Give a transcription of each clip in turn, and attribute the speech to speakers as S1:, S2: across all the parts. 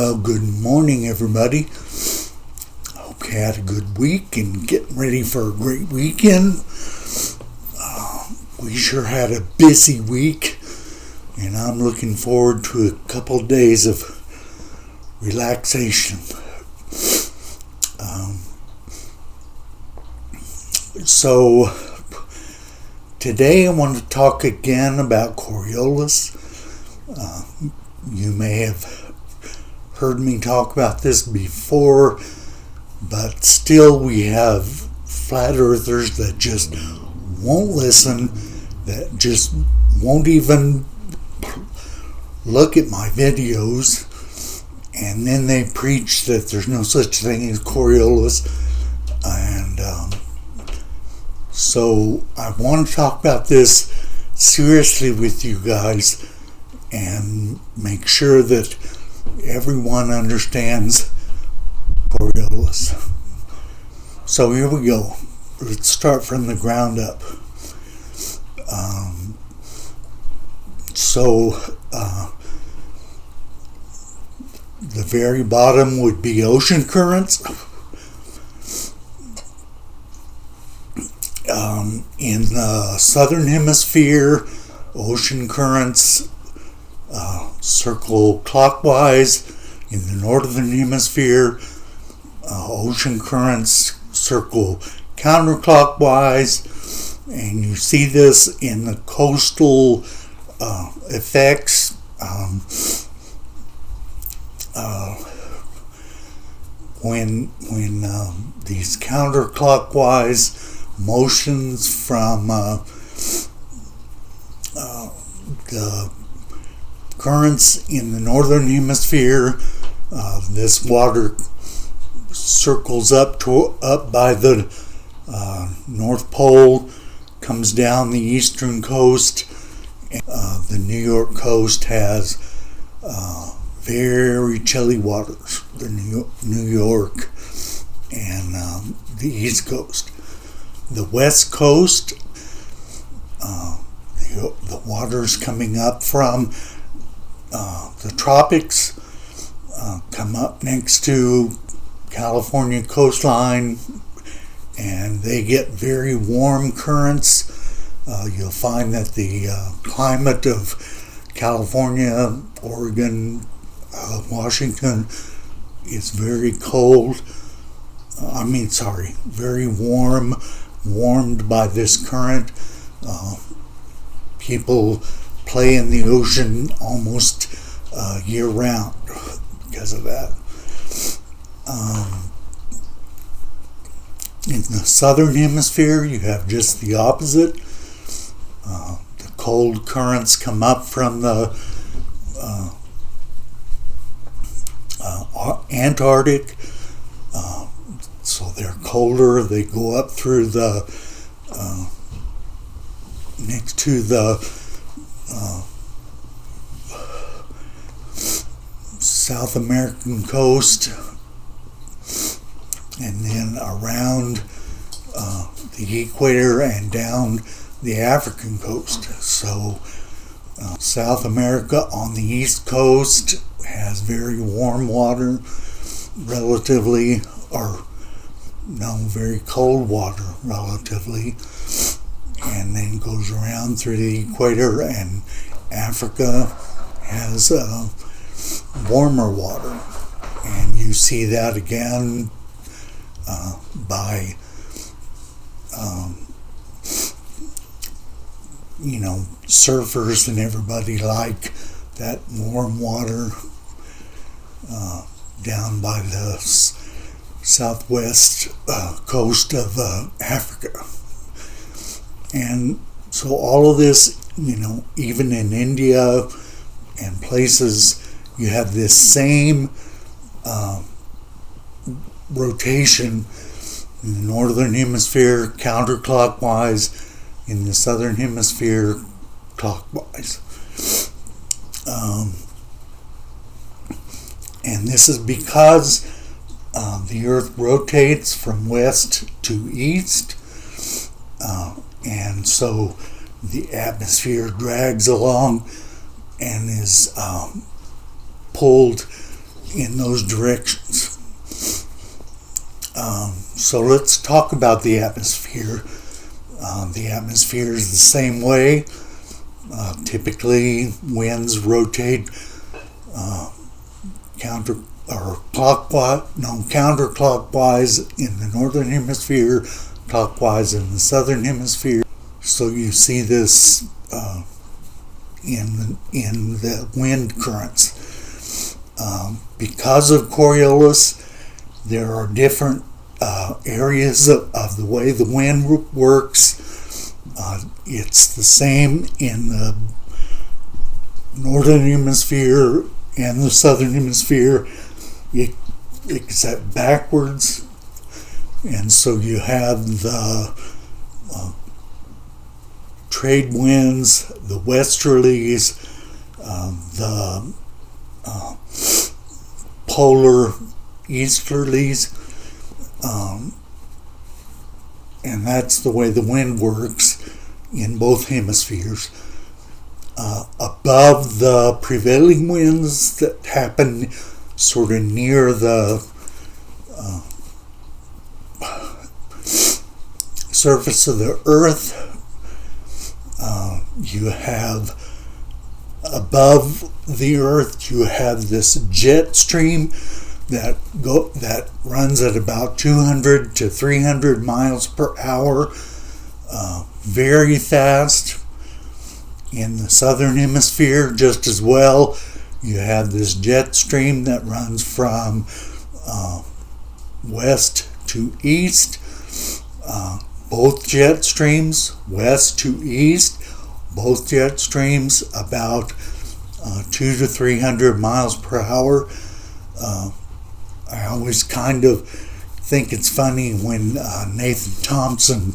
S1: Well, good morning, everybody. Hope you had a good week and getting ready for a great weekend. We sure had a busy week, and I'm looking forward to a couple of days of relaxation. So today I want to talk again about Coriolis. You may have heard me talk about this before, but still we have flat earthers that just won't listen, that just won't even look at my videos, and then they preach that there's no such thing as Coriolis. And so I want to talk about this seriously with you guys and make sure that everyone understands Coriolis. So here we go. Let's start from the ground up. The very bottom would be ocean currents. In the southern hemisphere, ocean currents circle clockwise. In the northern hemisphere, ocean currents circle counterclockwise. And you see this in the coastal effects. When these counterclockwise motions from the currents in the northern hemisphere, this water circles up by the North Pole, comes down the eastern coast. The New York coast has very chilly waters. The New York and the East Coast. The West Coast, the waters coming up from the tropics come up next to California coastline, and they get very warm currents. You'll find that the climate of California, Oregon, Washington is very cold. Very warmed by this current. People play in the ocean almost year round because of that. In the southern hemisphere, you have just the opposite. The cold currents come up from the Antarctic, so they're colder. They go up through the next to the South American coast, and then around the equator and down the African coast. So South America on the east coast has very warm water, relatively, very cold water, relatively, and then goes around through the equator, and Africa has warmer water. And you see that again by surfers and everybody like that warm water down by the southwest coast of Africa. And so all of this, even in India and places, you have this same rotation in the northern hemisphere counterclockwise, in the southern hemisphere clockwise. And this is because the earth rotates from west to east, and so the atmosphere drags along and is pulled in those directions. So let's talk about the atmosphere. The atmosphere is the same way. Typically, winds rotate counterclockwise in the northern hemisphere, clockwise in the southern hemisphere. So you see this in the wind currents. Because of Coriolis, there are different areas of the way the wind works. It's the same in the northern hemisphere and the southern hemisphere, except backwards. And so you have the trade winds, the westerlies, the polar easterlies, and that's the way the wind works in both hemispheres. Above the prevailing winds that happen sort of near the surface of the earth, you have above the earth you have this jet stream that runs at about 200 to 300 miles per hour, very fast. In the southern hemisphere, just as well, you have this jet stream that runs from west to east. Both jet streams, west to east, both jet streams about 200 to 300 miles per hour. I always kind of think it's funny when Nathan Thompson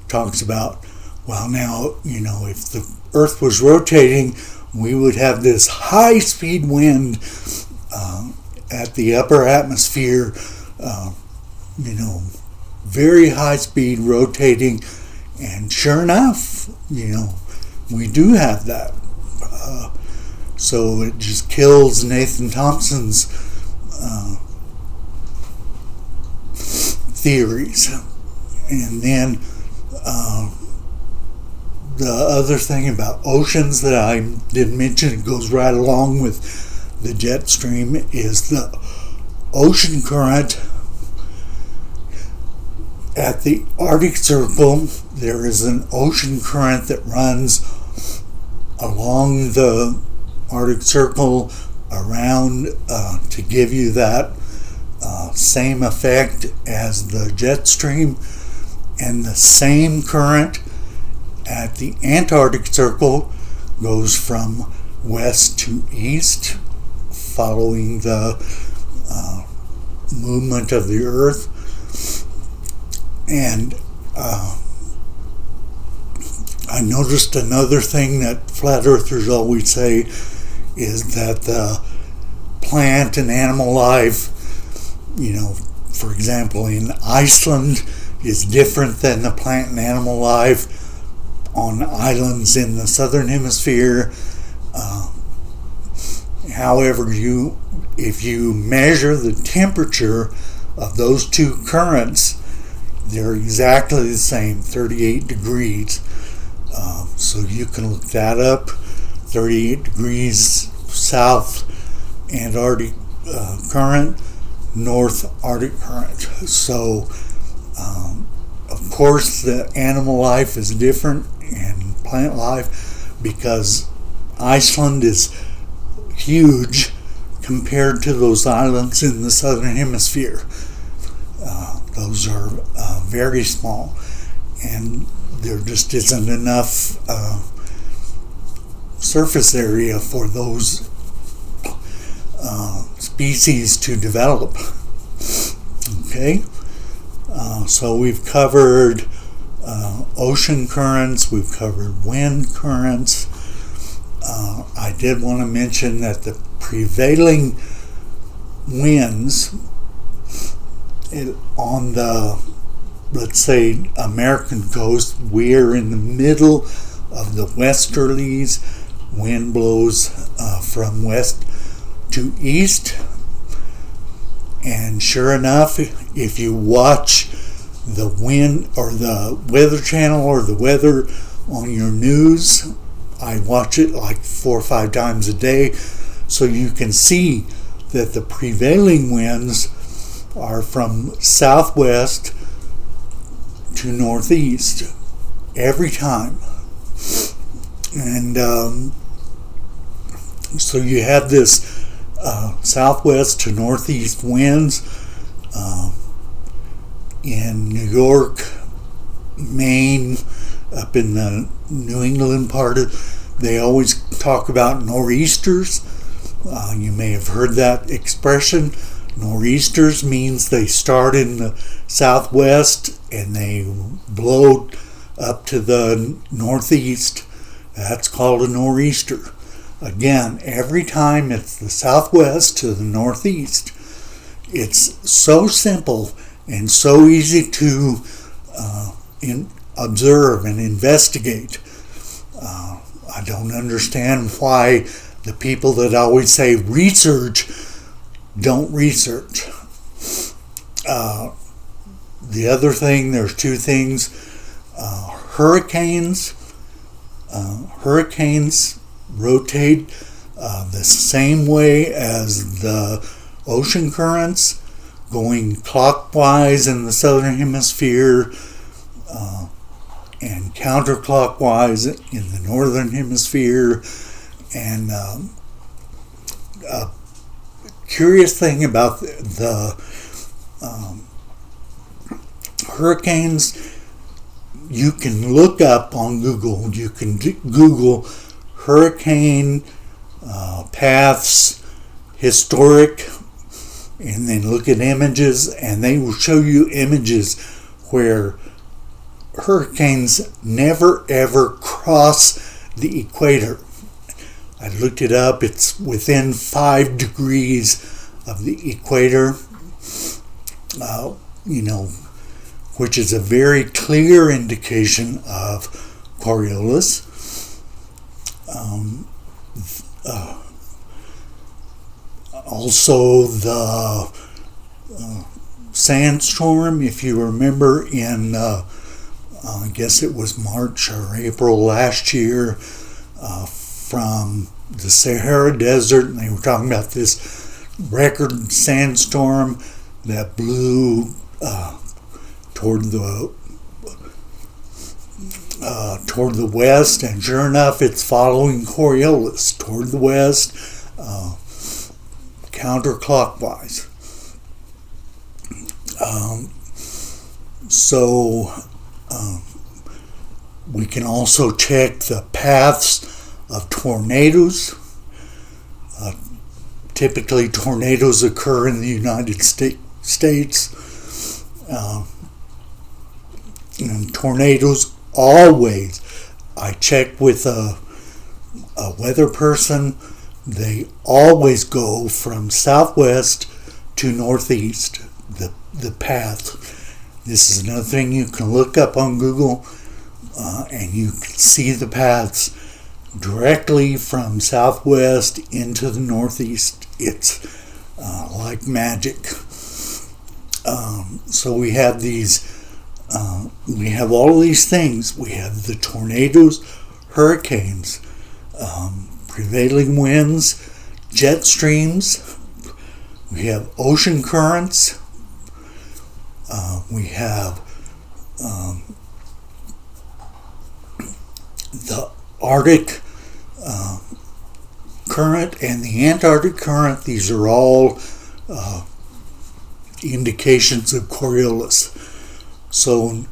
S1: talks about, well, now, if the Earth was rotating, we would have this high-speed wind at the upper atmosphere, very high-speed rotating, and sure enough, we do have that. So it just kills Nathan Thompson's theories. And then the other thing about oceans that I didn't mention, it goes right along with the jet stream, is the ocean current. At the Arctic Circle, there is an ocean current that runs along the Arctic Circle around to give you that same effect as the jet stream, and the same current at the Antarctic Circle goes from west to east, following the movement of the Earth. And I noticed another thing that flat earthers always say is that the plant and animal life, for example, in Iceland is different than the plant and animal life on islands in the southern hemisphere. However, if you measure the temperature of those two currents, they're exactly the same, 38 degrees. So you can look that up. 38 degrees south Antarctic current, north Arctic current. So, of course, the animal life is different and plant life because Iceland is huge compared to those islands in the southern hemisphere. Those are very small, and there just isn't enough surface area for those species to develop. Okay, so we've covered ocean currents, we've covered wind currents. I did want to mention that the prevailing winds on the, let's say, American coast, we're in the middle of the westerlies. Wind blows from west to east, And sure enough, if you watch the wind or the weather channel or the weather on your news, I watch it like 4 or 5 times a day, so you can see that the prevailing winds are from southwest to northeast every time. And so you have this southwest to northeast winds in New York, Maine, up in the New England part they always talk about nor'easters. You may have heard that expression. Nor'easters means they start in the southwest and they blow up to the northeast. That's called a nor'easter. Again, every time it's the southwest to the northeast. It's so simple and so easy to observe and investigate. I don't understand why the people that always say research don't research. The other thing, there's 2 things. Hurricanes rotate the same way as the ocean currents, going clockwise in the southern hemisphere and counterclockwise in the northern hemisphere. And a curious thing about the hurricanes, you can look up on Google, you can Google hurricane paths historic, and then look at images, and they will show you images where hurricanes never ever cross the equator. I looked it up. It's within 5 degrees of the equator, which is a very clear indication of Coriolis. Also, the sandstorm, if you remember, in I guess it was March or April last year, from the Sahara Desert, and they were talking about this record sandstorm that blew toward the west, and sure enough, it's following Coriolis toward the west, counterclockwise. We can also check the paths of tornadoes. Typically, tornadoes occur in the United States. And tornadoes always, I check with a weather person, they always go from southwest to northeast, the path. This is another thing you can look up on Google, and you can see the paths directly from southwest into the northeast. It's like magic. So we have we have all of these things. We have the tornadoes, hurricanes, prevailing winds, jet streams. We have ocean currents. We have the Arctic current and the Antarctic current. These are all indications of Coriolis. So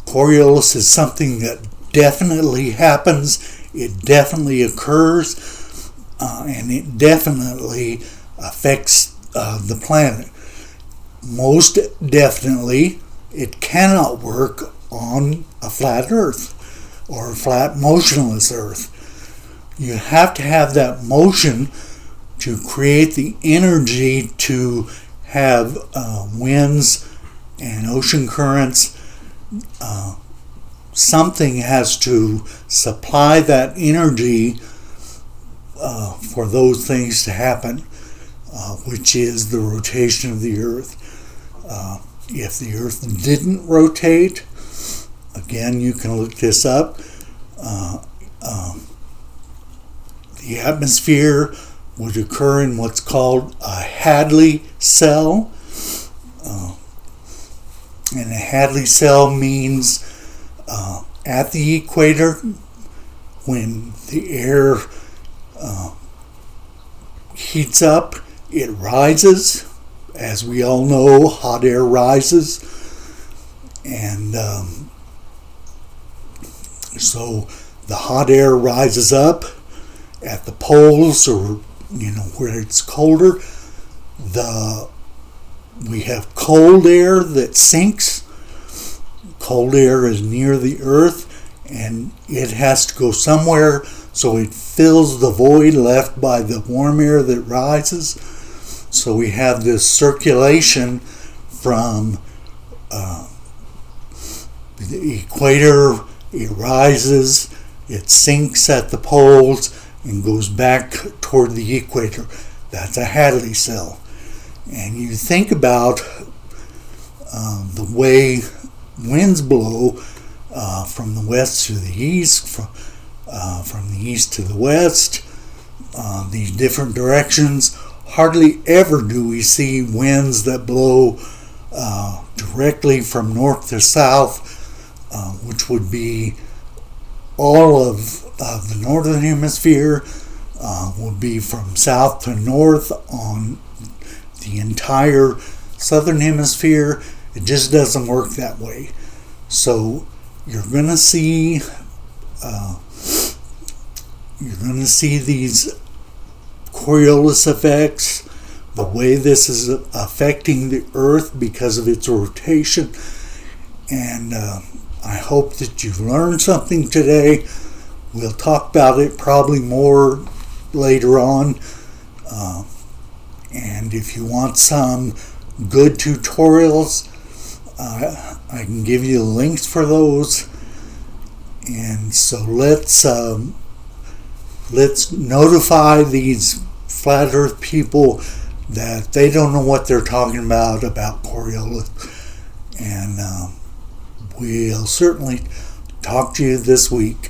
S1: Coriolis is something that definitely happens, it definitely occurs, and it definitely affects the planet. Most definitely, it cannot work on a flat Earth or a flat motionless Earth. You have to have that motion to create the energy to have winds and ocean currents. Something has to supply that energy for those things to happen. which is the rotation of the Earth. If the Earth didn't rotate, again, you can look this up, the atmosphere would occur in what's called a Hadley cell. And a Hadley cell means at the equator, when the air heats up, it rises. As we all know, hot air rises. And so the hot air rises up at the poles, or where it's colder. We have cold air that sinks. Cold air is near the Earth, and it has to go somewhere, so it fills the void left by the warm air that rises. So we have this circulation from the equator. It rises, it sinks at the poles, and goes back toward the equator. That's a Hadley cell. And you think about the way winds blow from the west to the east, from the east to the west, these different directions. Hardly ever do we see winds that blow directly from north to south, which would be all of the northern hemisphere, would be from south to north on the entire southern hemisphere. It just doesn't work that way. So you're going to see these Coriolis effects, the way this is affecting the Earth because of its rotation. And I hope that you've learned something today. We'll talk about it probably more later on. And if you want some good tutorials, I can give you links for those. And so let's notify these flat Earth people that they don't know what they're talking about Coriolis. And we'll certainly talk to you this week.